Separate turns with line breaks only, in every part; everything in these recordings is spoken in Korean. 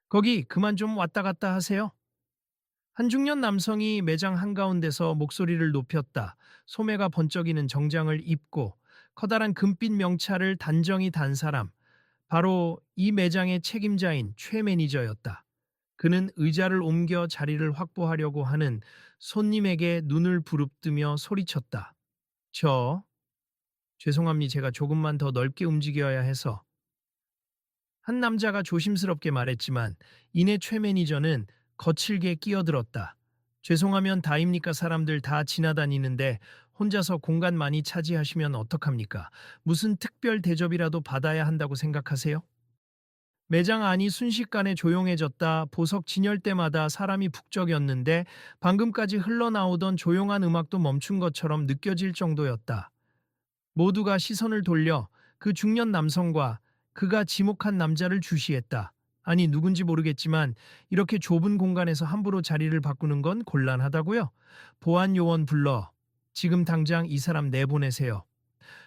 거기 그만 좀 왔다 갔다 하세요. 한 중년 남성이 매장 한가운데서 목소리를 높였다. 소매가 번쩍이는 정장을 입고 커다란 금빛 명찰을 단정히 단 사람. 바로 이 매장의 책임자인 최 매니저였다. 그는 의자를 옮겨 자리를 확보하려고 하는 손님에게 눈을 부릅뜨며 소리쳤다. 저, 죄송합니다. 제가 조금만 더 넓게 움직여야 해서. 한 남자가 조심스럽게 말했지만 이내 최 매니저는 거칠게 끼어들었다. 죄송하면 다입니까? 사람들 다 지나다니는데 혼자서 공간 많이 차지하시면 어떡합니까? 무슨 특별 대접이라도 받아야 한다고 생각하세요? 매장 안이 순식간에 조용해졌다. 보석 진열 때마다 사람이 북적였는데 방금까지 흘러나오던 조용한 음악도 멈춘 것처럼 느껴질 정도였다. 모두가 시선을 돌려 그 중년 남성과 그가 지목한 남자를 주시했다. 아니, 누군지 모르겠지만 이렇게 좁은 공간에서 함부로 자리를 바꾸는 건 곤란하다고요? 보안 요원 불러 지금 당장 이 사람 내보내세요.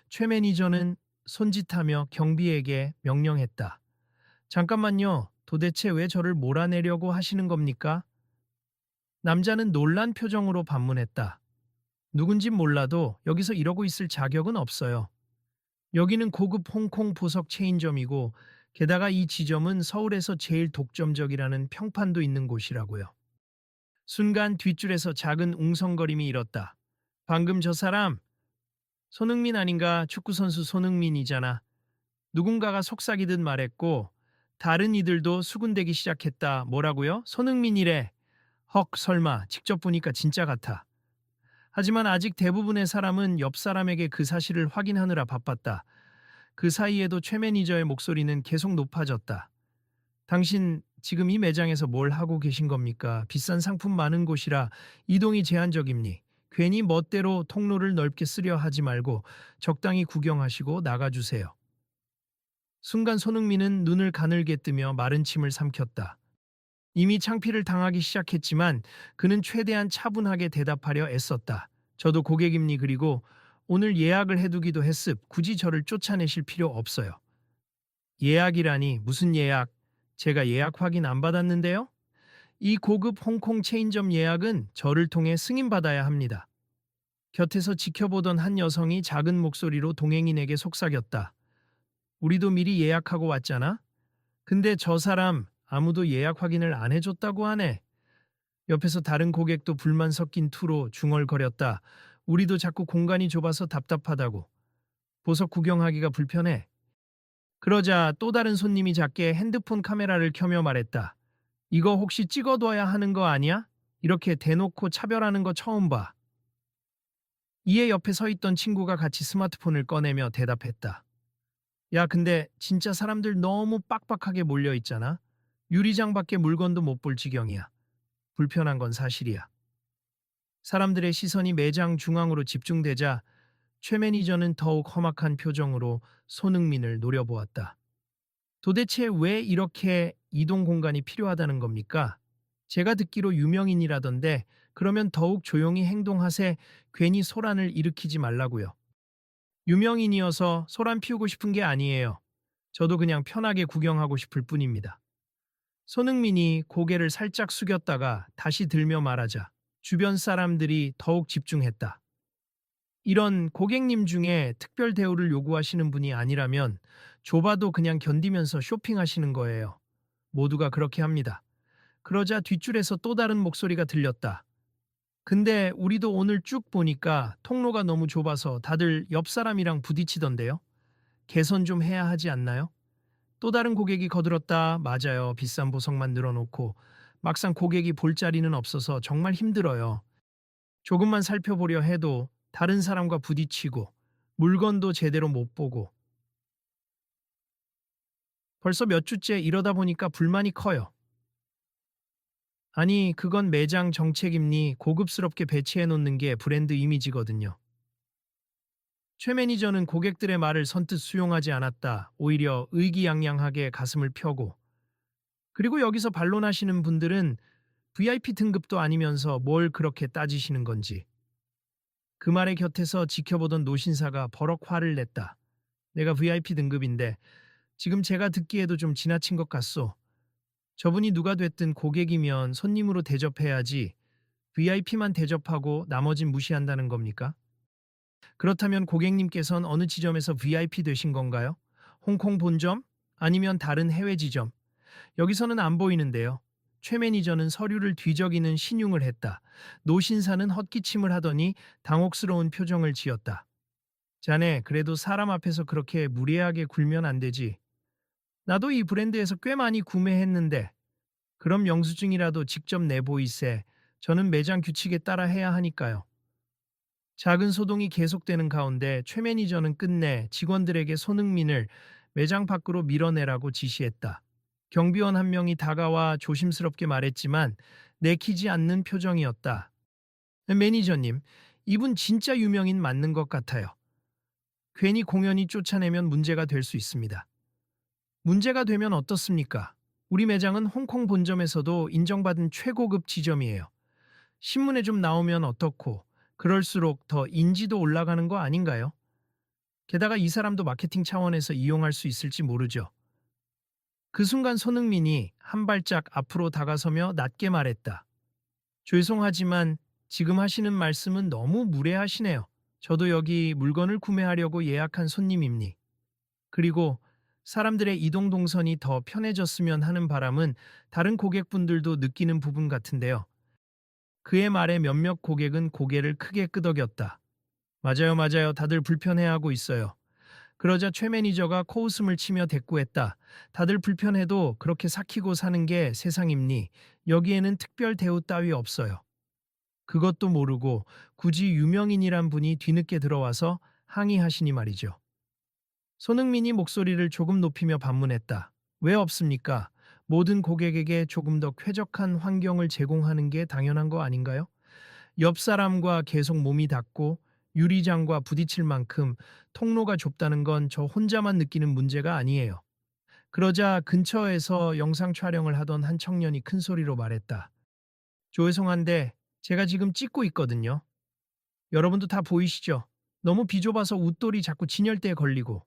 최 매니저는 손짓하며 경비에게 명령했다. 잠깐만요. 도대체 왜 저를 몰아내려고 하시는 겁니까? 남자는 놀란 표정으로 반문했다. 누군진 몰라도 여기서 이러고 있을 자격은 없어요. 여기는 고급 홍콩 보석 체인점이고 게다가 이 지점은 서울에서 제일 독점적이라는 평판도 있는 곳이라고요. 순간 뒷줄에서 작은 웅성거림이 일었다. 방금 저 사람 손흥민 아닌가? 축구선수 손흥민이잖아. 누군가가 속삭이듯 말했고 다른 이들도 수군대기 시작했다. 뭐라고요? 손흥민이래. 헉, 설마 직접 보니까 진짜 같아. 하지만 아직 대부분의 사람은 옆 사람에게 그 사실을 확인하느라 바빴다. 그 사이에도 최 매니저의 목소리는 계속 높아졌다. 당신 지금 이 매장에서 뭘 하고 계신 겁니까? 비싼 상품 많은 곳이라 이동이 제한적입니? 괜히 멋대로 통로를 넓게 쓰려 하지 말고 적당히 구경하시고 나가주세요. 순간 손흥민은 눈을 가늘게 뜨며 마른 침을 삼켰다. 이미 창피를 당하기 시작했지만 그는 최대한 차분하게 대답하려 애썼다. 저도 고객입니. 그리고 오늘 예약을 해두기도 했습. 굳이 저를 쫓아내실 필요 없어요. 예약이라니 무슨 예약? 제가 예약 확인 안 받았는데요? 이 고급 홍콩 체인점 예약은 저를 통해 승인받아야 합니다. 곁에서 지켜보던 한 여성이 작은 목소리로 동행인에게 속삭였다. 우리도 미리 예약하고 왔잖아? 근데 저 사람 아무도 예약 확인을 안 해줬다고 하네. 옆에서 다른 고객도 불만 섞인 투로 중얼거렸다. 우리도 자꾸 공간이 좁아서 답답하다고. 보석 구경하기가 불편해. 그러자 또 다른 손님이 작게 핸드폰 카메라를 켜며 말했다. 이거 혹시 찍어둬야 하는 거 아니야? 이렇게 대놓고 차별하는 거 처음 봐. 이에 옆에 서 있던 친구가 같이 스마트폰을 꺼내며 대답했다. 야, 근데 진짜 사람들 너무 빡빡하게 몰려 있잖아. 유리장 밖에 물건도 못 볼 지경이야. 불편한 건 사실이야. 사람들의 시선이 매장 중앙으로 집중되자 최 매니저는 더욱 험악한 표정으로 손흥민을 노려보았다. 도대체 왜 이렇게 이동 공간이 필요하다는 겁니까? 제가 듣기로 유명인이라던데 그러면 더욱 조용히 행동하세. 괜히 소란을 일으키지 말라고요. 유명인이어서 소란 피우고 싶은 게 아니에요. 저도 그냥 편하게 구경하고 싶을 뿐입니다. 손흥민이 고개를 살짝 숙였다가 다시 들며 말하자 주변 사람들이 더욱 집중했다. 이런 고객님 중에 특별 대우를 요구하시는 분이 아니라면 좁아도 그냥 견디면서 쇼핑하시는 거예요. 모두가 그렇게 합니다. 그러자 뒷줄에서 또 다른 목소리가 들렸다. 근데 우리도 오늘 쭉 보니까 통로가 너무 좁아서 다들 옆 사람이랑 부딪히던데요. 개선 좀 해야 하지 않나요? 또 다른 고객이 거들었다. 맞아요. 비싼 보석만 늘어놓고 막상 고객이 볼 자리는 없어서 정말 힘들어요. 조금만 살펴보려 해도 다른 사람과 부딪히고 물건도 제대로 못 보고 벌써 몇 주째 이러다 보니까 불만이 커요. 아니, 그건 매장 정책임니 고급스럽게 배치해 놓는 게 브랜드 이미지거든요. 최 매니저는 고객들의 말을 선뜻 수용하지 않았다. 오히려 의기양양하게 가슴을 펴고 그리고 여기서 반론하시는 분들은 VIP 등급도 아니면서 뭘 그렇게 따지시는 건지. 그 말의 곁에서 지켜보던 노신사가 버럭 화를 냈다. 내가 VIP 등급인데 지금 제가 듣기에도 좀 지나친 것 같소. 저분이 누가 됐든 고객이면 손님으로 대접해야지 VIP만 대접하고 나머진 무시한다는 겁니까? 그렇다면 고객님께선 어느 지점에서 VIP 되신 건가요? 홍콩 본점? 아니면 다른 해외 지점? 여기서는 안 보이는데요. 최 매니저는 서류를 뒤적이는 신용을 했다. 노 신사는 헛기침을 하더니 당혹스러운 표정을 지었다. 자네, 그래도 사람 앞에서 그렇게 무례하게 굴면 안 되지. 나도 이 브랜드에서 꽤 많이 구매했는데 그럼 영수증이라도 직접 내보이세. 저는 매장 규칙에 따라 해야 하니까요. 작은 소동이 계속되는 가운데 최 매니저는 끝내 직원들에게 손흥민을 매장 밖으로 밀어내라고 지시했다. 경비원 한 명이 다가와 조심스럽게 말했지만 내키지 않는 표정이었다. 매니저님, 이분 진짜 유명인 맞는 것 같아요. 괜히 공연히 쫓아내면 문제가 될 수 있습니다. 문제가 되면 어떻습니까? 우리 매장은 홍콩 본점에서도 인정받은 최고급 지점이에요. 신문에 좀 나오면 어떻고, 그럴수록 더 인지도 올라가는 거 아닌가요? 게다가 이 사람도 마케팅 차원에서 이용할 수 있을지 모르죠. 그 순간 손흥민이 한 발짝 앞으로 다가서며 낮게 말했다. 죄송하지만 지금 하시는 말씀은 너무 무례하시네요. 저도 여기 물건을 구매하려고 예약한 손님입니. 그리고 사람들의 이동 동선이 더 편해졌으면 하는 바람은 다른 고객분들도 느끼는 부분 같은데요. 그의 말에 몇몇 고객은 고개를 크게 끄덕였다. 맞아요, 맞아요. 다들 불편해하고 있어요. 그러자 최 매니저가 코웃음을 치며 대꾸했다. 다들 불편해도 그렇게 삭히고 사는 게 세상입니. 여기에는 특별 대우 따위 없어요. 그것도 모르고 굳이 유명인이란 분이 뒤늦게 들어와서 항의하시니 말이죠. 손흥민이 목소리를 조금 높이며 반문했다. 왜 없습니까? 모든 고객에게 조금 더 쾌적한 환경을 제공하는 게 당연한 거 아닌가요? 옆 사람과 계속 몸이 닿고 유리장과 부딪힐 만큼 통로가 좁다는 건 저 혼자만 느끼는 문제가 아니에요. 그러자 근처에서 영상 촬영을 하던 한 청년이 큰 소리로 말했다. 죄송한데 제가 지금 찍고 있거든요. 여러분도 다 보이시죠? 너무 비좁아서 웃돌이 자꾸 진열대에 걸리고.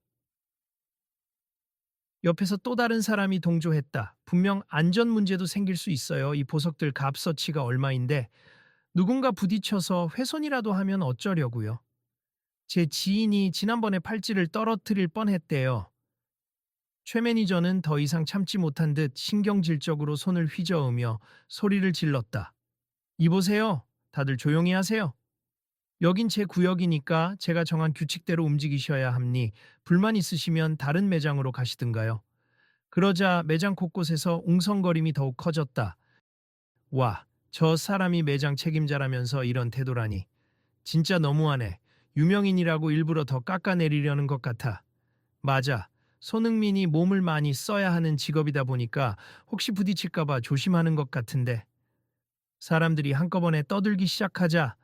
옆에서 또 다른 사람이 동조했다. 분명 안전 문제도 생길 수 있어요. 이 보석들 값어치가 얼마인데 누군가 부딪혀서 훼손이라도 하면 어쩌려고요. 제 지인이 지난번에 팔찌를 떨어뜨릴 뻔했대요. 최 매니저는 더 이상 참지 못한 듯 신경질적으로 손을 휘저으며 소리를 질렀다. 이보세요. 다들 조용히 하세요. 여긴 제 구역이니까 제가 정한 규칙대로 움직이셔야 합니. 불만 있으시면 다른 매장으로 가시든가요. 그러자 매장 곳곳에서 웅성거림이 더욱 커졌다. 와, 저 사람이 매장 책임자라면서 이런 태도라니. 진짜 너무하네. 유명인이라고 일부러 더 깎아내리려는 것 같아. 맞아. 손흥민이 몸을 많이 써야 하는 직업이다 보니까 혹시 부딪힐까봐 조심하는 것 같은데. 사람들이 한꺼번에 떠들기 시작하자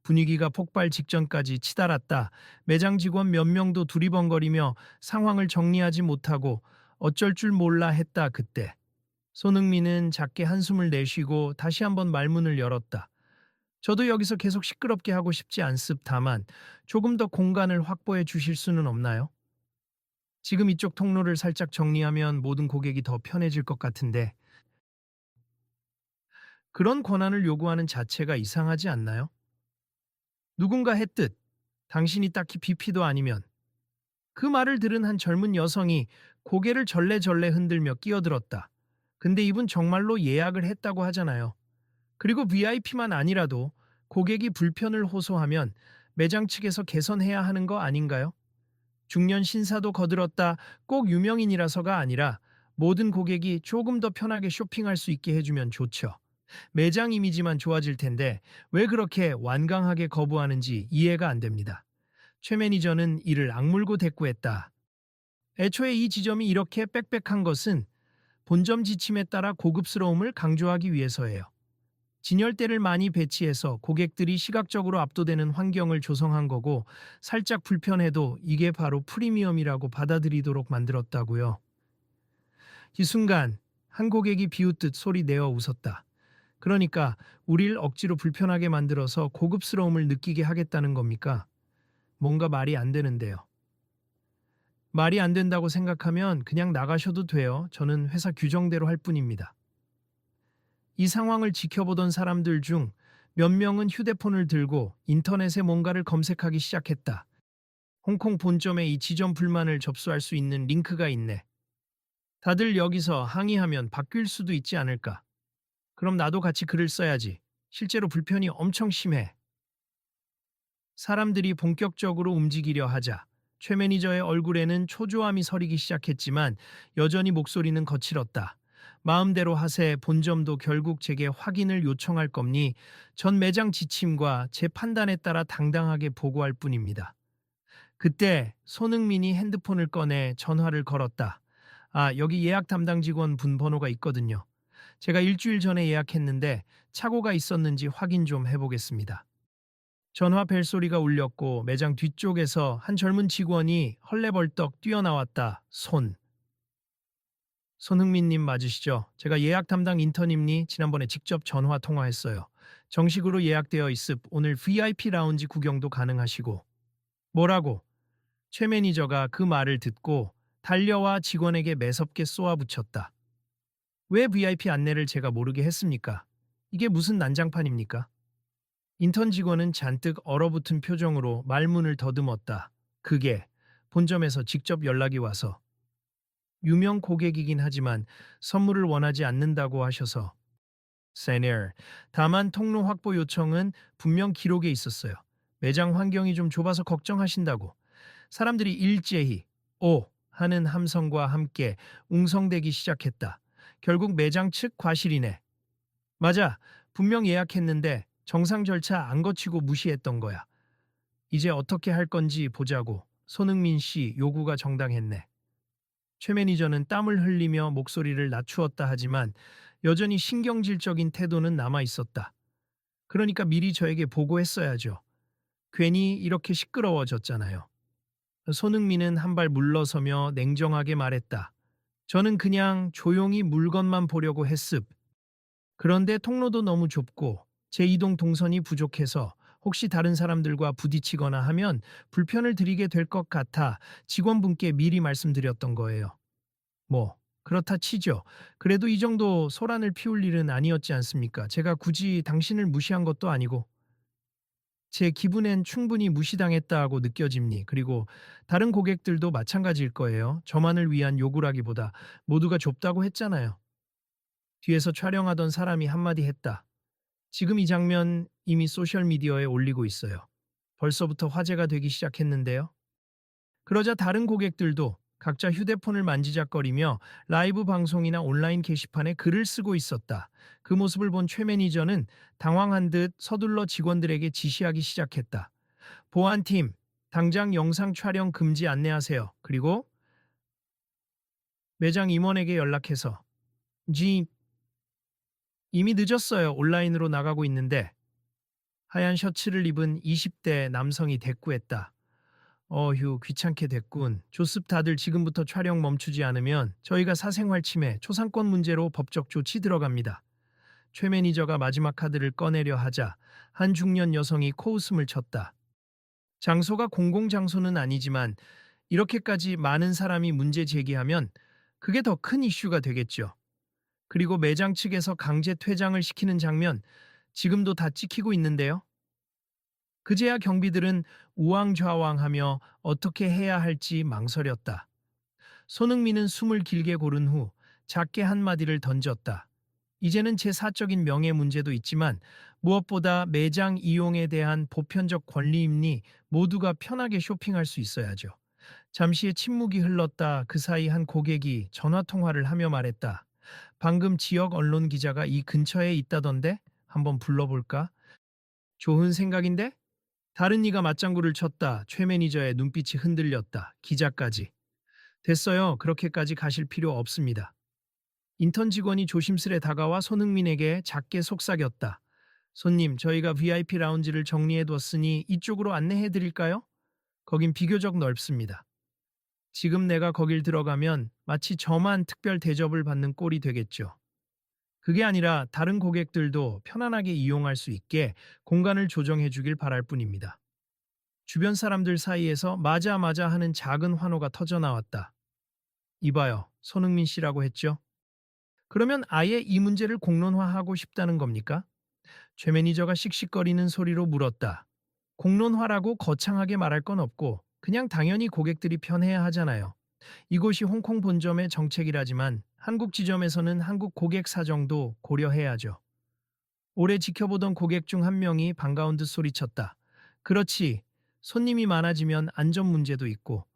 분위기가 폭발 직전까지 치달았다. 매장 직원 몇 명도 두리번거리며 상황을 정리하지 못하고 어쩔 줄 몰라 했다 그때. 손흥민은 작게 한숨을 내쉬고 다시 한번 말문을 열었다. 저도 여기서 계속 시끄럽게 하고 싶지 않습다만 조금 더 공간을 확보해 주실 수는 없나요? 지금 이쪽 통로를 살짝 정리하면 모든 고객이 더 편해질 것 같은데 그런 권한을 요구하는 자체가 이상하지 않나요? 누군가 했듯 당신이 딱히 BP도 아니면 그 말을 들은 한 젊은 여성이 고개를 절레절레 흔들며 끼어들었다. 근데 이분 정말로 예약을 했다고 하잖아요. 그리고 VIP만 아니라도 고객이 불편을 호소하면 매장 측에서 개선해야 하는 거 아닌가요? 중년 신사도 거들었다. 꼭 유명인이라서가 아니라 모든 고객이 조금 더 편하게 쇼핑할 수 있게 해주면 좋죠. 매장 이미지만 좋아질 텐데 왜 그렇게 완강하게 거부하는지 이해가 안 됩니다. 최 매니저는 이를 악물고 대꾸했다. 애초에 이 지점이 이렇게 빽빽한 것은 본점 지침에 따라 고급스러움을 강조하기 위해서예요. 진열대를 많이 배치해서 고객들이 시각적으로 압도되는 환경을 조성한 거고 살짝 불편해도 이게 바로 프리미엄이라고 받아들이도록 만들었다고요. 이 순간 한 고객이 비웃듯 소리 내어 웃었다. 그러니까 우릴 억지로 불편하게 만들어서 고급스러움을 느끼게 하겠다는 겁니까? 뭔가 말이 안 되는데요. 말이 안 된다고 생각하면 그냥 나가셔도 돼요. 저는 회사 규정대로 할 뿐입니다. 이 상황을 지켜보던 사람들 중 몇 명은 휴대폰을 들고 인터넷에 뭔가를 검색하기 시작했다. 홍콩 본점에 이 지점 불만을 접수할 수 있는 링크가 있네. 다들 여기서 항의하면 바뀔 수도 있지 않을까. 그럼 나도 같이 글을 써야지. 실제로 불편이 엄청 심해. 사람들이 본격적으로 움직이려 하자 최 매니저의 얼굴에는 초조함이 서리기 시작했지만 여전히 목소리는 거칠었다. 마음대로 하세. 본점도 결국 제게 확인을 요청할 겁니 전 매장 지침과 제 판단에 따라 당당하게 보고할 뿐입니다. 그때 손흥민이 핸드폰을 꺼내 전화를 걸었다. 아, 여기 예약 담당 직원 분 번호가 있거든요. 제가 일주일 전에 예약했는데 착오가 있었는지 확인 좀 해보겠습니다. 전화 벨소리가 울렸고 매장 뒤쪽에서 한 젊은 직원이 헐레벌떡 뛰어나왔다. 손흥민님 맞으시죠? 제가 예약 담당 인턴님니 지난번에 직접 전화 통화했어요. 정식으로 예약되어 있습. 오늘 VIP 라운지 구경도 가능하시고. 뭐라고? 최 매니저가 그 말을 듣고 달려와 직원에게 매섭게 쏘아붙였다. 왜 VIP 안내를 제가 모르게 했습니까? 이게 무슨 난장판입니까? 인턴 직원은 잔뜩 얼어붙은 표정으로 말문을 더듬었다. 그게 본점에서 직접 연락이 와서 유명 고객이긴 하지만 선물을 원하지 않는다고 하셔서 세니어. 다만 통로 확보 요청은 분명 기록에 있었어요. 매장 환경이 좀 좁아서 걱정하신다고. 사람들이 일제히 오 하는 함성과 함께 웅성대기 시작했다. 결국 매장 측 과실이네. 맞아. 분명 예약했는데 정상 절차 안 거치고 무시했던 거야. 이제 어떻게 할 건지 보자고. 손흥민 씨 요구가 정당했네. 최 매니저는 땀을 흘리며 목소리를 낮추었다 하지만 여전히 신경질적인 태도는 남아 있었다. 그러니까 미리 저에게 보고했어야죠. 괜히 이렇게 시끄러워졌잖아요. 손흥민은 한 발 물러서며 냉정하게 말했다. 저는 그냥 조용히 물건만 보려고 했습. 그런데 통로도 너무 좁고 제 이동 동선이 부족해서 혹시 다른 사람들과 부딪히거나 하면 불편을 드리게 될 것 같아 직원분께 미리 말씀드렸던 거예요. 뭐, 그렇다 치죠. 그래도 이 정도 소란을 피울 일은 아니었지 않습니까? 제가 굳이 당신을 무시한 것도 아니고 제 기분엔 충분히 무시당했다고 느껴집니. 그리고 다른 고객들도 마찬가지일 거예요. 저만을 위한 요구라기보다 모두가 좁다고 했잖아요. 뒤에서 촬영하던 사람이 한마디 했다. 지금 이 장면 이미 소셜미디어에 올리고 있어요. 벌써부터 화제가 되기 시작했는데요. 그러자 다른 고객들도 각자 휴대폰을 만지작거리며 라이브 방송이나 온라인 게시판에 글을 쓰고 있었다. 그 모습을 본 최 매니저는 당황한 듯 서둘러 직원들에게 지시하기 시작했다. 보안팀, 당장 영상 촬영 금지 안내하세요. 그리고 매장 임원에게 연락해서 이미 늦었어요. 온라인으로 나가고 있는데 하얀 셔츠를 입은 20대 남성이 대꾸했다. 어휴, 귀찮게 됐군. 조습 다들 지금부터 촬영 멈추지 않으면 저희가 사생활 침해, 초상권 문제로 법적 조치 들어갑니다. 최 매니저가 마지막 카드를 꺼내려 하자 한 중년 여성이 코웃음을 쳤다. 장소가 공공장소는 아니지만 이렇게까지 많은 사람이 문제 제기하면 그게 더 큰 이슈가 되겠죠. 그리고 매장 측에서 강제 퇴장을 시키는 장면 지금도 다 찍히고 있는데요. 그제야 경비들은 우왕좌왕하며 어떻게 해야 할지 망설였다. 손흥민은 숨을 길게 고른 후 작게 한마디를 던졌다. 이제는 제 사적인 명예 문제도 있지만 무엇보다 매장 이용에 대한 보편적 권리임니 모두가 편하게 쇼핑할 수 있어야죠. 잠시의 침묵이 흘렀다. 그 사이 한 고객이 전화통화를 하며 말했다. 방금 지역 언론 기자가 이 근처에 있다던데 한번 불러볼까? 좋은 생각인데? 다른 이가 맞장구를 쳤다. 최 매니저의 눈빛이 흔들렸다. 기자까지. 됐어요. 그렇게까지 가실 필요 없습니다. 인턴 직원이 조심스레 다가와 손흥민에게 작게 속삭였다. 손님, 저희가 VIP 라운지를 정리해뒀으니 이쪽으로 안내해 드릴까요? 거긴 비교적 넓습니다. 지금 내가 거길 들어가면 마치 저만 특별 대접을 받는 꼴이 되겠죠. 그게 아니라 다른 고객들도 편안하게 이용할 수 있게 공간을 조정해 주길 바랄 뿐입니다. 주변 사람들 사이에서 맞아 맞아 하는 작은 환호가 터져 나왔다. 이봐요, 손흥민 씨라고 했죠? 그러면 아예 이 문제를 공론화하고 싶다는 겁니까? 최 매니저가 씩씩거리는 소리로 물었다. 공론화라고 거창하게 말할 건 없고 그냥 당연히 고객들이 편해야 하잖아요. 이곳이 홍콩 본점의 정책이라지만 한국 지점에서는 한국 고객 사정도 고려해야죠. 오래 지켜보던 고객 중 한 명이 반가운 듯 소리쳤다. 그렇지. 손님이 많아지면 안전 문제도 있고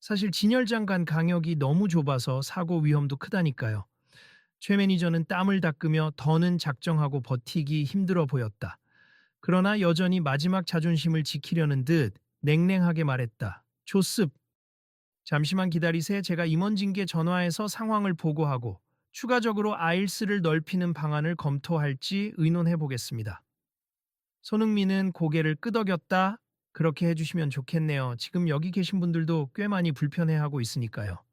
사실 진열장 간 간격이 너무 좁아서 사고 위험도 크다니까요. 최 매니저는 땀을 닦으며 더는 작정하고 버티기 힘들어 보였다. 그러나 여전히 마지막 자존심을 지키려는 듯 냉랭하게 말했다. 조습, 잠시만 기다리세. 제가 임원진께 전화해서 상황을 보고하고 추가적으로 아일스를 넓히는 방안을 검토할지 의논해 보겠습니다. 손흥민은 고개를 끄덕였다. 그렇게 해주시면 좋겠네요. 지금 여기 계신 분들도 꽤 많이 불편해하고 있으니까요.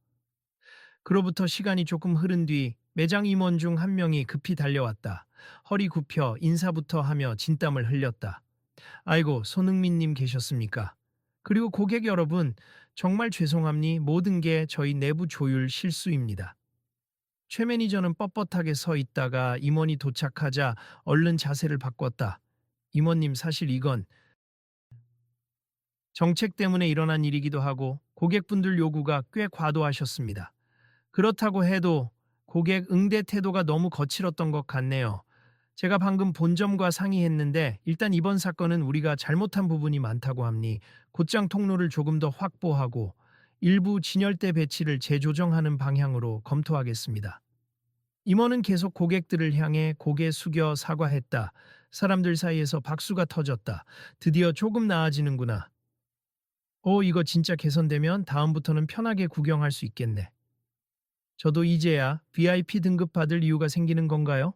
그로부터 시간이 조금 흐른 뒤 매장 임원 중 한 명이 급히 달려왔다. 허리 굽혀 인사부터 하며 진땀을 흘렸다. 아이고, 손흥민님 계셨습니까? 그리고 고객 여러분, 정말 죄송합니. 모든 게 저희 내부 조율 실수입니다. 최 매니저는 뻣뻣하게 서 있다가 임원이 도착하자 얼른 자세를 바꿨다. 임원님, 사실 이건 정책 때문에 일어난 일이기도 하고 고객분들 요구가 꽤 과도하셨습니다. 그렇다고 해도 고객 응대 태도가 너무 거칠었던 것 같네요. 제가 방금 본점과 상의했는데 일단 이번 사건은 우리가 잘못한 부분이 많다고 합니. 곧장 통로를 조금 더 확보하고 일부 진열대 배치를 재조정하는 방향으로 검토하겠습니다. 임원은 계속 고객들을 향해 고개 숙여 사과했다. 사람들 사이에서 박수가 터졌다. 드디어 조금 나아지는구나. 이거 진짜 개선되면 다음부터는 편하게 구경할 수 있겠네. 저도 이제야 VIP 등급 받을 이유가 생기는 건가요?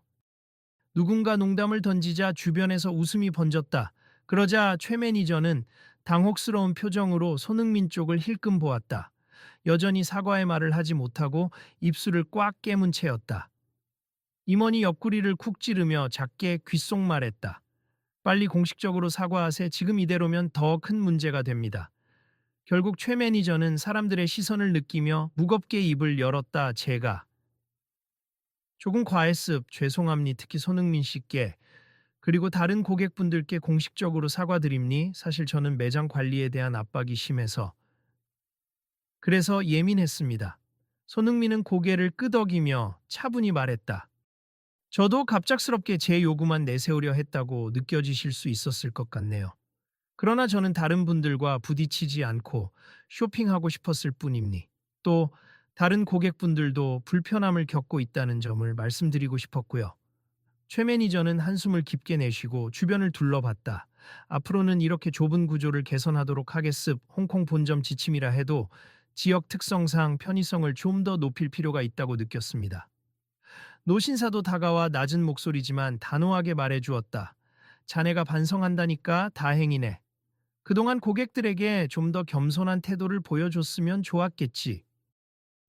누군가 농담을 던지자 주변에서 웃음이 번졌다. 그러자 최 매니저는 당혹스러운 표정으로 손흥민 쪽을 힐끔 보았다. 여전히 사과의 말을 하지 못하고 입술을 꽉 깨문 채였다. 임원이 옆구리를 쿡 찌르며 작게 귓속말했다. 빨리 공식적으로 사과하세. 지금 이대로면 더 큰 문제가 됩니다. 결국 최 매니저는 사람들의 시선을 느끼며 무겁게 입을 열었다. 제가 조금 과했습. 죄송합니. 특히 손흥민 씨께 그리고 다른 고객분들께 공식적으로 사과드립니. 사실 저는 매장 관리에 대한 압박이 심해서 그래서 예민했습니다. 손흥민은 고개를 끄덕이며 차분히 말했다. 저도 갑작스럽게 제 요구만 내세우려 했다고 느껴지실 수 있었을 것 같네요. 그러나 저는 다른 분들과 부딪히지 않고 쇼핑하고 싶었을 뿐입니. 또 다른 고객분들도 불편함을 겪고 있다는 점을 말씀드리고 싶었고요. 최 매니저는 한숨을 깊게 내쉬고 주변을 둘러봤다. 앞으로는 이렇게 좁은 구조를 개선하도록 하겠습. 홍콩 본점 지침이라 해도 지역 특성상 편의성을 좀 더 높일 필요가 있다고 느꼈습니다. 노신사도 다가와 낮은 목소리지만 단호하게 말해주었다. 자네가 반성한다니까 다행이네. 그동안 고객들에게 좀 더 겸손한 태도를 보여줬으면 좋았겠지.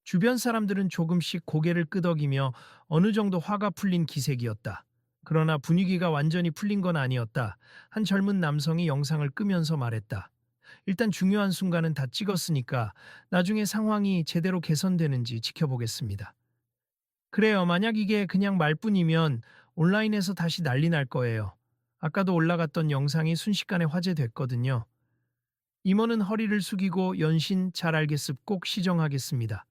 주변 사람들은 조금씩 고개를 끄덕이며 어느 정도 화가 풀린 기색이었다. 그러나 분위기가 완전히 풀린 건 아니었다. 한 젊은 남성이 영상을 끄면서 말했다. 일단 중요한 순간은 다 찍었으니까 나중에 상황이 제대로 개선되는지 지켜보겠습니다. 그래요. 만약 이게 그냥 말뿐이면 온라인에서 다시 난리 날 거예요. 아까도 올라갔던 영상이 순식간에 화제됐거든요. 임원은 허리를 숙이고 연신 잘 알겠습. 꼭 시정하겠습니다.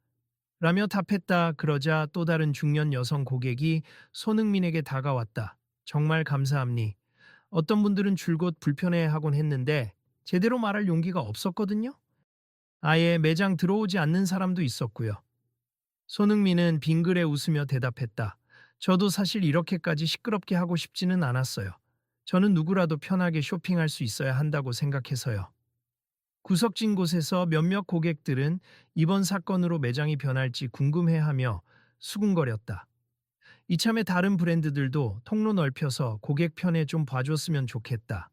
라며 답했다. 그러자 또 다른 중년 여성 고객이 손흥민에게 다가왔다. 정말 감사합니. 어떤 분들은 줄곧 불편해하곤 했는데 제대로 말할 용기가 없었거든요. 아예 매장 들어오지 않는 사람도 있었고요. 손흥민은 빙그레 웃으며 대답했다. 저도 사실 이렇게까지 시끄럽게 하고 싶지는 않았어요. 저는 누구라도 편하게 쇼핑할 수 있어야 한다고 생각해서요. 구석진 곳에서 몇몇 고객들은 이번 사건으로 매장이 변할지 궁금해하며 수군거렸다. 이참에 다른 브랜드들도 통로 넓혀서 고객 편에 좀 봐줬으면 좋겠다.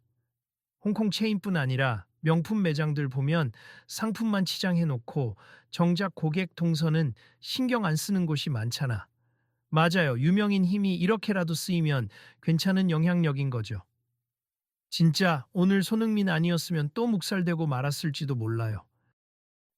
홍콩 체인뿐 아니라 명품 매장들 보면 상품만 치장해놓고 정작 고객 동선은 신경 안 쓰는 곳이 많잖아. 맞아요. 유명인 힘이 이렇게라도 쓰이면 괜찮은 영향력인 거죠. 진짜 오늘 손흥민 아니었으면 또 묵살되고 말았을지도 몰라요.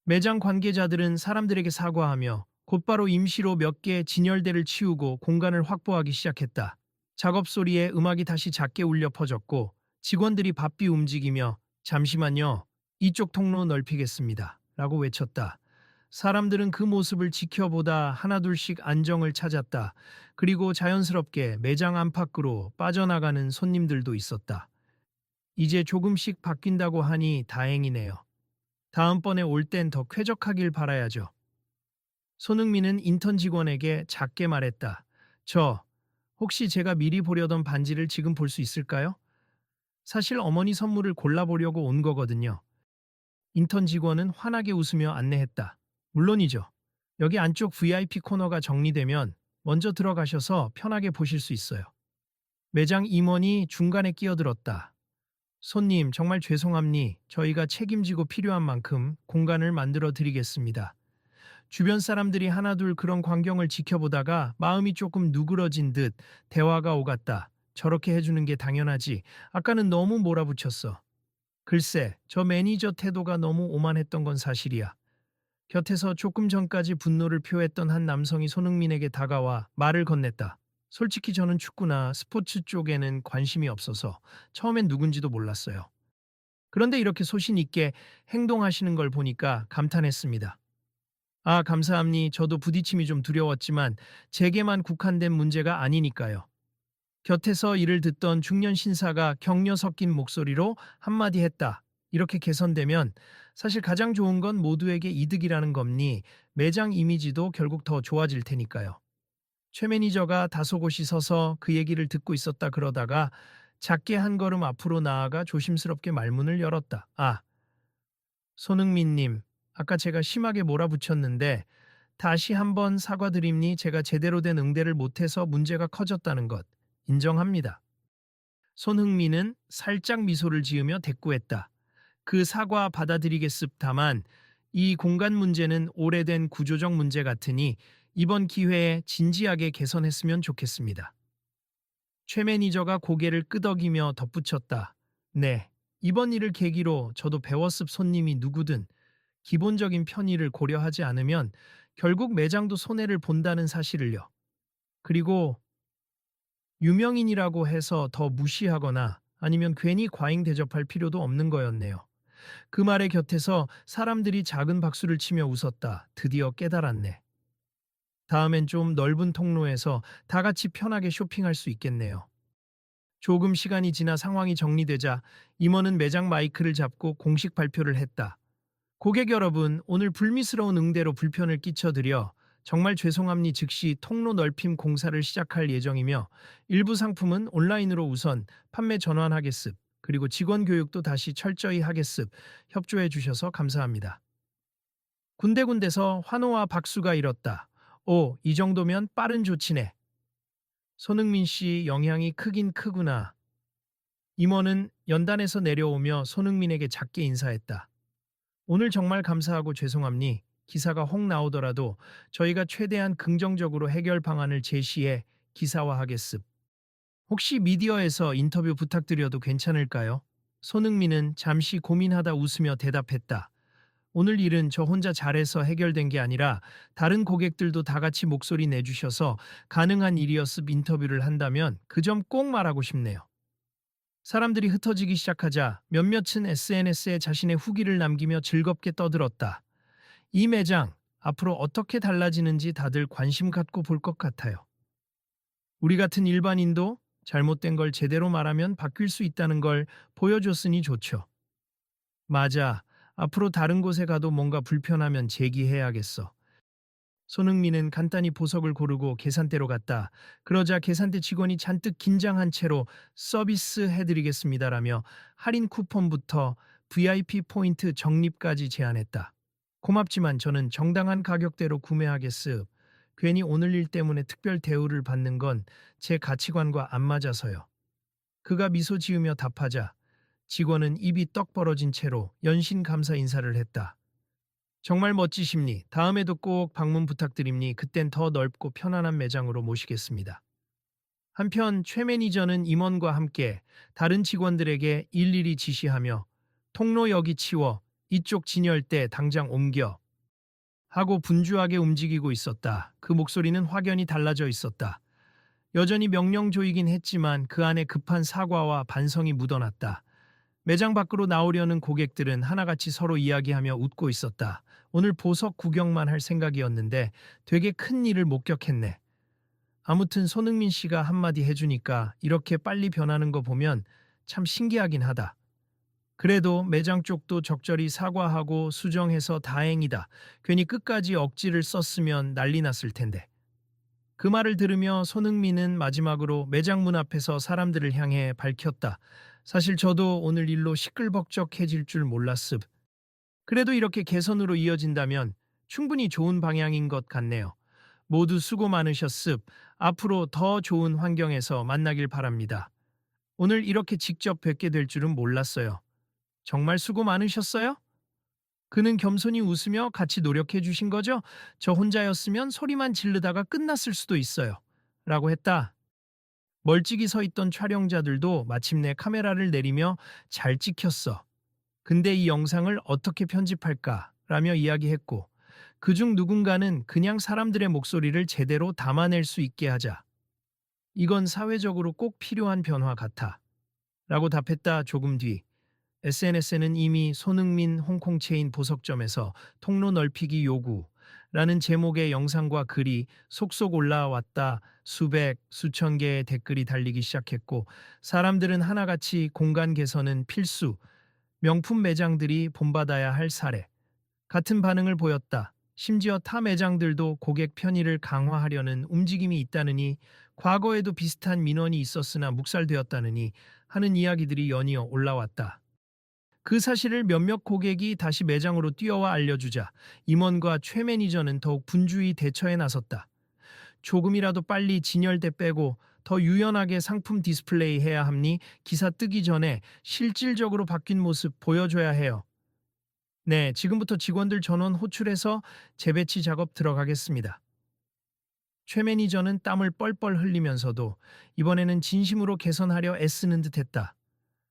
매장 관계자들은 사람들에게 사과하며 곧바로 임시로 몇 개의 진열대를 치우고 공간을 확보하기 시작했다. 작업 소리에 음악이 다시 작게 울려 퍼졌고 직원들이 바삐 움직이며 잠시만요. 이쪽 통로 넓히겠습니다. 라고 외쳤다. 사람들은 그 모습을 지켜보다 하나둘씩 안정을 찾았다. 그리고 자연스럽게 매장 안팎으로 빠져나가는 손님들도 있었다. 이제 조금씩 바뀐다고 하니 다행이네요. 다음번에 올 땐 더 쾌적하길 바라야죠. 손흥민은 인턴 직원에게 작게 말했다. 혹시 제가 미리 보려던 반지를 지금 볼 수 있을까요? 사실 어머니 선물을 골라보려고 온 거거든요. 인턴 직원은 환하게 웃으며 안내했다. 물론이죠. 여기 안쪽 VIP 코너가 정리되면 먼저 들어가셔서 편하게 보실 수 있어요. 매장 임원이 중간에 끼어들었다. 손님, 정말 죄송합니. 저희가 책임지고 필요한 만큼 공간을 만들어 드리겠습니다. 주변 사람들이 하나둘 그런 광경을 지켜보다가 마음이 조금 누그러진 듯 대화가 오갔다. 저렇게 해주는 게 당연하지. 아까는 너무 몰아붙였어. 글쎄, 저 매니저 태도가 너무 오만했던 건 사실이야. 곁에서 조금 전까지 분노를 표했던 한 남성이 손흥민에게 다가와 말을 건넸다. 솔직히 저는 축구나 스포츠 쪽에는 관심이 없어서 처음엔 누군지도 몰랐어요. 그런데 이렇게 소신 있게 행동하시는 걸 보니까 감탄했습니다. 아, 감사합니. 저도 부딪힘이 좀 두려웠지만 제게만 국한된 문제가 아니니까요. 곁에서 이를 듣던 중년 신사가 격려 섞인 목소리로 한마디 했다. 이렇게 개선되면 사실 가장 좋은 건 모두에게 이득이라는 겁니. 매장 이미지도 결국 더 좋아질 테니까요. 최 매니저가 다소곳이 서서 그 얘기를 듣고 있었다 그러다가 작게 한 걸음 앞으로 나아가 조심스럽게 말문을 열었다. 아, 손흥민님, 아까 제가 심하게 몰아붙였는데 다시 한번 사과드립니. 제가 제대로 된 응대를 못해서 문제가 커졌다는 것 인정합니다. 손흥민은 살짝 미소를 지으며 대꾸했다. 그 사과 받아들이겠습다만 이 공간 문제는 오래된 구조적 문제 같으니 이번 기회에 진지하게 개선했으면 좋겠습니다. 최 매니저가 고개를 끄덕이며 덧붙였다. 네, 이번 일을 계기로 저도 배웠습. 손님이 누구든 기본적인 편의를 고려하지 않으면 결국 매장도 손해를 본다는 사실을요. 그리고 유명인이라고 해서 더 무시하거나 아니면 괜히 과잉 대접할 필요도 없는 거였네요. 그 말의 곁에서 사람들이 작은 박수를 치며 웃었다. 드디어 깨달았네. 다음엔 좀 넓은 통로에서 다 같이 편하게 쇼핑할 수 있겠네요. 조금 시간이 지나 상황이 정리되자 임원은 매장 마이크를 잡고 공식 발표를 했다. 고객 여러분, 오늘 불미스러운 응대로 불편을 끼쳐드려 정말 죄송합니. 즉시 통로 넓힘 공사를 시작할 예정이며 일부 상품은 온라인으로 우선 판매 전환하겠습. 그리고 직원 교육도 다시 철저히 하겠습. 협조해 주셔서 감사합니다. 군데군데서 환호와 박수가 일었다. 오, 이 정도면 빠른 조치네. 손흥민 씨 영향이 크긴 크구나. 임원은 연단에서 내려오며 손흥민에게 작게 인사했다. 오늘 정말 감사하고 죄송합니. 기사가 혹 나오더라도 저희가 최대한 긍정적으로 해결 방안을 제시해 기사화하겠습. 혹시 미디어에서 인터뷰 부탁드려도 괜찮을까요? 손흥민은 잠시 고민하다 웃으며 대답했다. 오늘 일은 저 혼자 잘해서 해결된 게 아니라 다른 고객들도 다 같이 목소리 내주셔서 가능한 일이었습. 인터뷰를 한다면 그 점 꼭 말하고 싶네요. 사람들이 흩어지기 시작하자 몇몇은 SNS에 자신의 후기를 남기며 즐겁게 떠들었다. 이 매장 앞으로 어떻게 달라지는지 다들 관심 갖고 볼 것 같아요. 우리 같은 일반인도 잘못된 걸 제대로 말하면 바뀔 수 있다는 걸 보여줬으니 좋죠. 맞아. 앞으로 다른 곳에 가도 뭔가 불편하면 제기해야겠어. 손흥민은 간단히 보석을 고르고 계산대로 갔다. 그러자 계산대 직원이 잔뜩 긴장한 채로 서비스 해드리겠습니다라며 할인 쿠폰부터 VIP 포인트 적립까지 제안했다. 고맙지만 저는 정당한 가격대로 구매하겠습. 괜히 오늘 일 때문에 특별 대우를 받는 건 제 가치관과 안 맞아서요. 그가 미소 지으며 답하자 직원은 입이 떡 벌어진 채로 연신 감사 인사를 했다. 정말 멋지십니. 다음에도 꼭 방문 부탁드립니. 그땐 더 넓고 편안한 매장으로 모시겠습니다. 한편 최 매니저는 임원과 함께 다른 직원들에게 일일이 지시하며 통로 여기 치워, 이쪽 진열대 당장 옮겨 하고 분주하게 움직이고 있었다. 그 목소리는 확연히 달라져 있었다. 여전히 명령조이긴 했지만 그 안에 급한 사과와 반성이 묻어났다. 매장 밖으로 나오려는 고객들은 하나같이 서로 이야기하며 웃고 있었다. 오늘 보석 구경만 할 생각이었는데 되게 큰 일을 목격했네. 아무튼 손흥민 씨가 한마디 해주니까 이렇게 빨리 변하는 거 보면 참 신기하긴 하다. 그래도 매장 쪽도 적절히 사과하고 수정해서 다행이다. 괜히 끝까지 억지를 썼으면 난리 났을 텐데. 그 말을 들으며 손흥민은 마지막으로 매장 문 앞에서 사람들을 향해 밝혔다. 사실 저도 오늘 일로 시끌벅적해질 줄 몰랐습. 그래도 이렇게 개선으로 이어진다면 충분히 좋은 방향인 것 같네요. 모두 수고 많으셨습. 앞으로 더 좋은 환경에서 만나길 바랍니다. 오늘 이렇게 직접 뵙게 될 줄은 몰랐어요. 정말 수고 많으셨어요? 그는 겸손히 웃으며 같이 노력해 주신 거죠? 저 혼자였으면 소리만 지르다가 끝났을 수도 있어요. 라고 했다. 멀찍이 서 있던 촬영자들도 마침내 카메라를 내리며 잘 찍혔어. 근데 이 영상을 어떻게 편집할까? 라며 이야기했고, 그중 누군가는 그냥 사람들의 목소리를 제대로 담아낼 수 있게 하자. 이건 사회적으로 꼭 필요한 변화 같아. 라고 답했다. 조금 뒤. SNS에는 이미 손흥민 홍콩 체인 보석점에서 통로 넓히기 요구라는 제목의 영상과 글이 속속 올라왔다. 수백, 수천 개의 댓글이 달리기 시작했고 사람들은 하나같이 공간 개선은 필수, 명품 매장들이 본받아야 할 사례 같은 반응을 보였다. 심지어 타 매장들도 고객 편의를 강화하려는 움직임이 있다느니 과거에도 비슷한 민원이 있었으나 묵살되었다느니 하는 이야기들이 연이어 올라왔다. 그 사실을 몇몇 고객이 다시 매장으로 뛰어와 알려주자 임원과 최 매니저는 더욱 분주히 대처에 나섰다. 조금이라도 빨리 진열대 빼고 더 유연하게 상품 디스플레이 해야 합니 기사 뜨기 전에 실질적으로 바뀐 모습 보여줘야 해요. 네, 지금부터 직원들 전원 호출해서 재배치 작업 들어가겠습니다. 최 매니저는 땀을 뻘뻘 흘리면서도 이번에는 진심으로 개선하려 애쓰는 듯했다.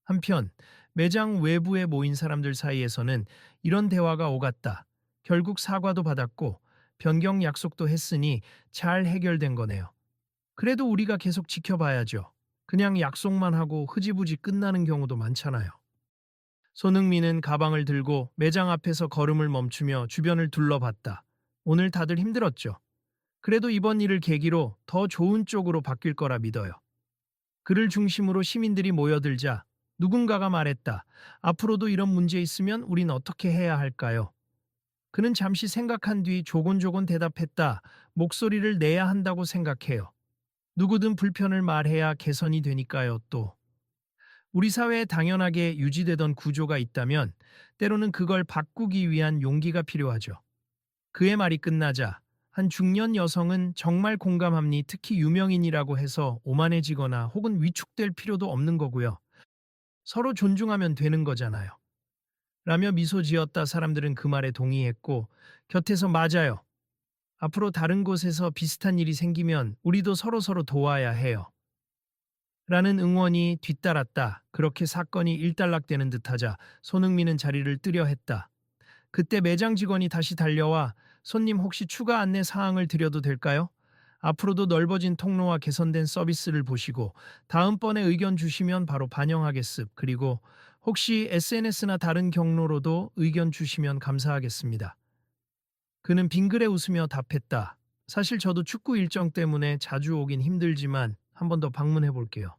한편 매장 외부에 모인 사람들 사이에서는 이런 대화가 오갔다. 결국 사과도 받았고 변경 약속도 했으니 잘 해결된 거네요. 그래도 우리가 계속 지켜봐야죠. 그냥 약속만 하고 흐지부지 끝나는 경우도 많잖아요. 손흥민은 가방을 들고 매장 앞에서 걸음을 멈추며 주변을 둘러봤다. 오늘 다들 힘들었죠. 그래도 이번 일을 계기로 더 좋은 쪽으로 바뀔 거라 믿어요. 그를 중심으로 시민들이 모여들자 누군가가 말했다. 앞으로도 이런 문제 있으면 우린 어떻게 해야 할까요? 그는 잠시 생각한 뒤 조곤조곤 대답했다. 목소리를 내야 한다고 생각해요. 누구든 불편을 말해야 개선이 되니까요, 또. 우리 사회에 당연하게 유지되던 구조가 있다면 때로는 그걸 바꾸기 위한 용기가 필요하죠. 그의 말이 끝나자 한 중년 여성은 정말 공감합니 특히 유명인이라고 해서 오만해지거나 혹은 위축될 필요도 없는 거고요. 서로 존중하면 되는 거잖아요. 라며 미소 지었다. 사람들은 그 말에 동의했고 곁에서 맞아요. 앞으로 다른 곳에서 비슷한 일이 생기면 우리도 서로서로 도와야 해요. 라는 응원이 뒤따랐다. 그렇게 사건이 일단락되는 듯하자 손흥민은 자리를 뜨려 했다. 그때 매장 직원이 다시 달려와 손님 혹시 추가 안내 사항을 드려도 될까요? 앞으로도 넓어진 통로와 개선된 서비스를 보시고 다음번에 의견 주시면 바로 반영하겠습. 그리고 혹시 SNS나 다른 경로로도 의견 주시면 감사하겠습니다. 그는 빙그레 웃으며 답했다. 사실 저도 축구 일정 때문에 자주 오긴 힘들지만 한 번 더 방문해 볼게요.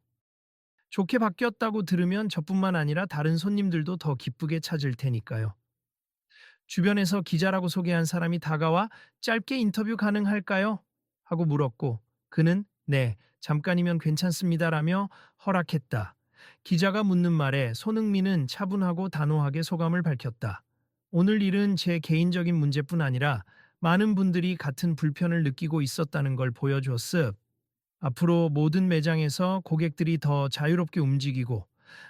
좋게 바뀌었다고 들으면 저뿐만 아니라 다른 손님들도 더 기쁘게 찾을 테니까요. 주변에서 기자라고 소개한 사람이 다가와 짧게 인터뷰 가능할까요? 하고 물었고 그는 네, 잠깐이면 괜찮습니다라며 허락했다. 기자가 묻는 말에 손흥민은 차분하고 단호하게 소감을 밝혔다. 오늘 일은 제 개인적인 문제뿐 아니라 많은 분들이 같은 불편을 느끼고 있었다는 걸 보여줬습. 앞으로 모든 매장에서 고객들이 더 자유롭게 움직이고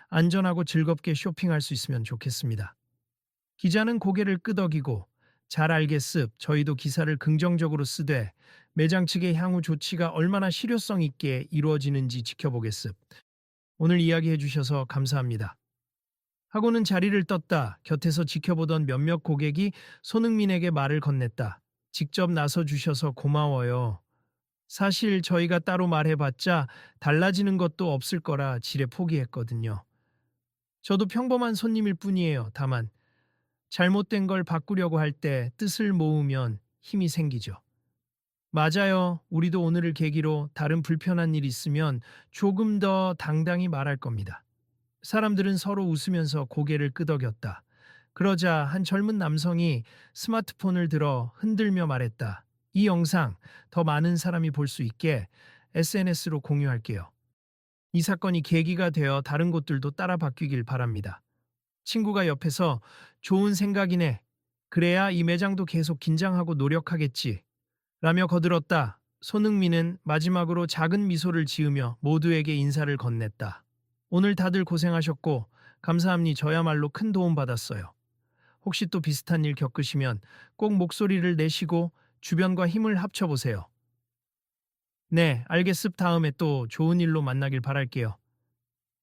안전하고 즐겁게 쇼핑할 수 있으면 좋겠습니다. 기자는 고개를 끄덕이고 잘 알겠습. 저희도 기사를 긍정적으로 쓰되 매장 측의 향후 조치가 얼마나 실효성 있게 이루어지는지 지켜보겠습. 오늘 이야기해 주셔서 감사합니다. 하고는 자리를 떴다. 곁에서 지켜보던 몇몇 고객이 손흥민에게 말을 건넸다. 직접 나서 주셔서 고마워요. 사실 저희가 따로 말해봤자 달라지는 것도 없을 거라 지레 포기했거든요. 저도 평범한 손님일 뿐이에요. 다만 잘못된 걸 바꾸려고 할 때 뜻을 모으면 힘이 생기죠. 맞아요. 우리도 오늘을 계기로 다른 불편한 일 있으면 조금 더 당당히 말할 겁니다. 사람들은 서로 웃으면서 고개를 끄덕였다. 그러자 한 젊은 남성이 스마트폰을 들어 흔들며 말했다. 이 영상 더 많은 사람이 볼 수 있게 SNS로 공유할게요. 이 사건이 계기가 되어 다른 곳들도 따라 바뀌길 바랍니다. 친구가 옆에서 좋은 생각이네. 그래야 이 매장도 계속 긴장하고 노력하겠지. 라며 거들었다. 손흥민은 마지막으로 작은 미소를 지으며 모두에게 인사를 건넸다. 오늘 다들 고생하셨고 감사합니 저야말로 큰 도움 받았어요. 혹시 또 비슷한 일 겪으시면 꼭 목소리를 내시고 주변과 힘을 합쳐보세요. 네, 알겠습 다음에 또 좋은 일로 만나길 바랄게요.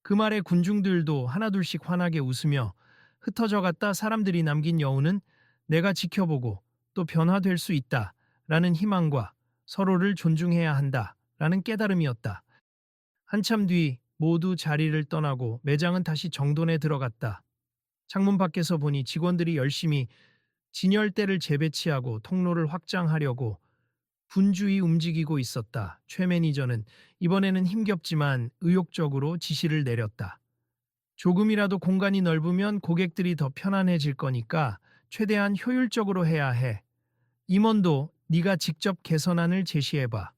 그 말에 군중들도 하나둘씩 환하게 웃으며 흩어져 갔다. 사람들이 남긴 여운은 내가 지켜보고 또 변화될 수 있다 라는 희망과 서로를 존중해야 한다 라는 깨달음이었다. 한참 뒤 모두 자리를 떠나고 매장은 다시 정돈에 들어갔다. 창문 밖에서 보니 직원들이 열심히 진열대를 재배치하고 통로를 확장하려고 분주히 움직이고 있었다. 최 매니저는 이번에는 힘겹지만 의욕적으로 지시를 내렸다. 조금이라도 공간이 넓으면 고객들이 더 편안해질 거니까 최대한 효율적으로 해야 해. 임원도 네가 직접 개선안을 제시해봐.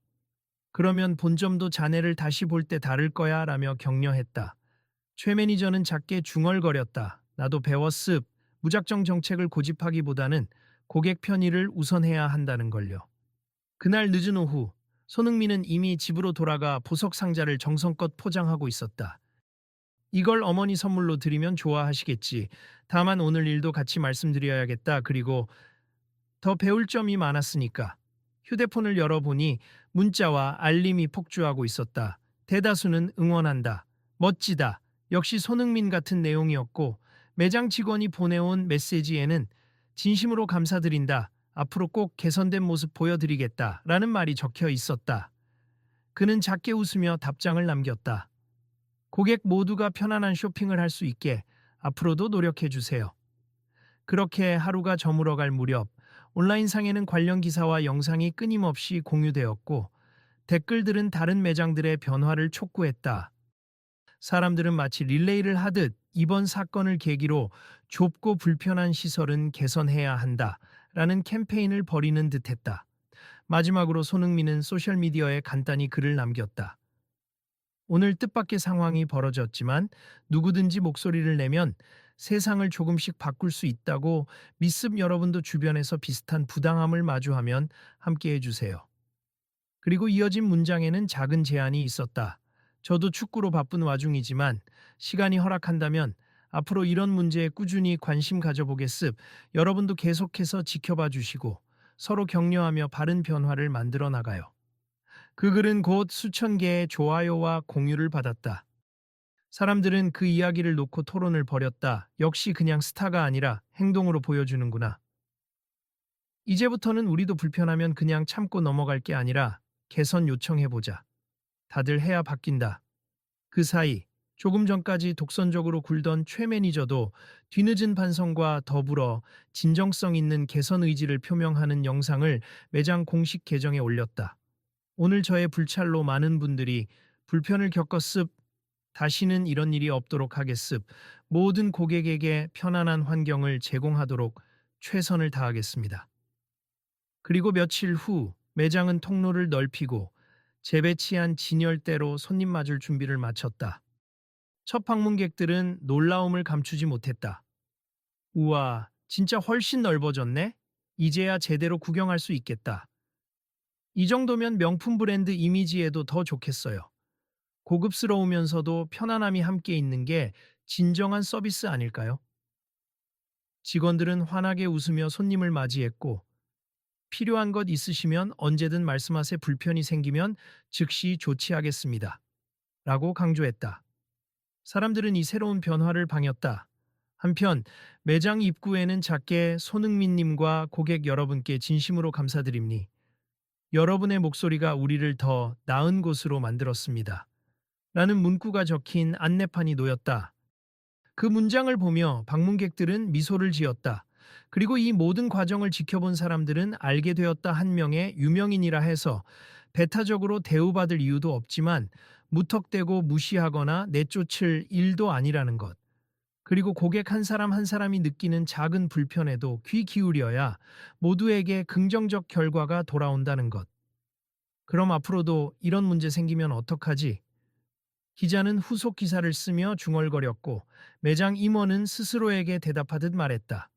그러면 본점도 자네를 다시 볼 때 다를 거야 라며 격려했다. 최 매니저는 작게 중얼거렸다. 나도 배웠습. 무작정 정책을 고집하기보다는 고객 편의를 우선해야 한다는 걸요. 그날 늦은 오후 손흥민은 이미 집으로 돌아가 보석 상자를 정성껏 포장하고 있었다. 이걸 어머니 선물로 드리면 좋아하시겠지. 다만 오늘 일도 같이 말씀드려야겠다. 그리고 더 배울 점이 많았으니까. 휴대폰을 열어보니 문자와 알림이 폭주하고 있었다. 대다수는 응원한다. 멋지다. 역시 손흥민 같은 내용이었고 매장 직원이 보내온 메시지에는 진심으로 감사드린다. 앞으로 꼭 개선된 모습 보여드리겠다. 라는 말이 적혀 있었다. 그는 작게 웃으며 답장을 남겼다. 고객 모두가 편안한 쇼핑을 할 수 있게 앞으로도 노력해 주세요. 그렇게 하루가 저물어갈 무렵 온라인상에는 관련 기사와 영상이 끊임없이 공유되었고 댓글들은 다른 매장들의 변화를 촉구했다. 사람들은 마치 릴레이를 하듯 이번 사건을 계기로 좁고 불편한 시설은 개선해야 한다 라는 캠페인을 벌이는 듯했다. 마지막으로 손흥민은 소셜미디어에 간단히 글을 남겼다. 오늘 뜻밖의 상황이 벌어졌지만 누구든지 목소리를 내면 세상을 조금씩 바꿀 수 있다고 믿습. 여러분도 주변에서 비슷한 부당함을 마주하면 함께 해주세요. 그리고 이어진 문장에는 작은 제안이 있었다. 저도 축구로 바쁜 와중이지만 시간이 허락한다면 앞으로 이런 문제에 꾸준히 관심 가져보겠습. 여러분도 계속해서 지켜봐 주시고 서로 격려하며 바른 변화를 만들어 나가요. 그 글은 곧 수천 개의 좋아요와 공유를 받았다. 사람들은 그 이야기를 놓고 토론을 벌였다. 역시 그냥 스타가 아니라 행동으로 보여주는구나. 이제부터는 우리도 불편하면 그냥 참고 넘어갈 게 아니라 개선 요청해보자. 다들 해야 바뀐다. 그 사이 조금 전까지 독선적으로 굴던 최 매니저도 뒤늦은 반성과 더불어 진정성 있는 개선 의지를 표명하는 영상을 매장 공식 계정에 올렸다. 오늘 저의 불찰로 많은 분들이 불편을 겪었습. 다시는 이런 일이 없도록 하겠습. 모든 고객에게 편안한 환경을 제공하도록 최선을 다하겠습니다. 그리고 며칠 후 매장은 통로를 넓히고 재배치한 진열대로 손님 맞을 준비를 마쳤다. 첫 방문객들은 놀라움을 감추지 못했다. 우와, 진짜 훨씬 넓어졌네? 이제야 제대로 구경할 수 있겠다. 이 정도면 명품 브랜드 이미지에도 더 좋겠어요. 고급스러우면서도 편안함이 함께 있는 게 진정한 서비스 아닐까요? 직원들은 환하게 웃으며 손님을 맞이했고 필요한 것 있으시면 언제든 말씀하세. 불편이 생기면 즉시 조치하겠습니다. 라고 강조했다. 사람들은 이 새로운 변화를 반겼다. 한편 매장 입구에는 작게 손흥민님과 고객 여러분께 진심으로 감사드립니. 여러분의 목소리가 우리를 더 나은 곳으로 만들었습니다. 라는 문구가 적힌 안내판이 놓였다. 그 문장을 보며 방문객들은 미소를 지었다. 그리고 이 모든 과정을 지켜본 사람들은 알게 되었다. 한 명의 유명인이라 해서 배타적으로 대우받을 이유도 없지만 무턱대고 무시하거나 내쫓을 일도 아니라는 것. 그리고 고객 한 사람 한 사람이 느끼는 작은 불편에도 귀 기울여야 모두에게 긍정적 결과가 돌아온다는 것. 그럼 앞으로도 이런 문제 생기면 어떡하지? 기자는 후속 기사를 쓰며 중얼거렸고 매장 임원은 스스로에게 대답하듯 말했다.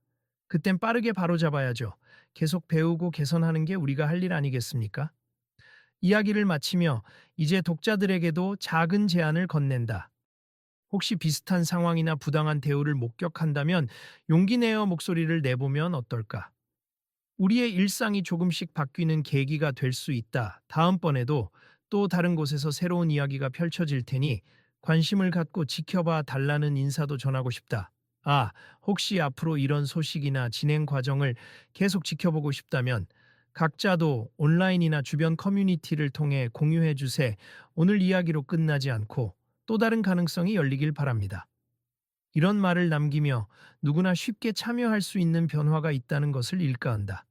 그땐 빠르게 바로잡아야죠. 계속 배우고 개선하는 게 우리가 할 일 아니겠습니까? 이야기를 마치며 이제 독자들에게도 작은 제안을 건넨다. 혹시 비슷한 상황이나 부당한 대우를 목격한다면 용기 내어 목소리를 내보면 어떨까? 우리의 일상이 조금씩 바뀌는 계기가 될 수 있다. 다음번에도 또 다른 곳에서 새로운 이야기가 펼쳐질 테니 관심을 갖고 지켜봐 달라는 인사도 전하고 싶다. 아, 혹시 앞으로 이런 소식이나 진행 과정을 계속 지켜보고 싶다면 각자도 온라인이나 주변 커뮤니티를 통해 공유해 주세. 오늘 이야기로 끝나지 않고 또 다른 가능성이 열리길 바랍니다. 이런 말을 남기며 누구나 쉽게 참여할 수 있는 변화가 있다는 것을 일가한다.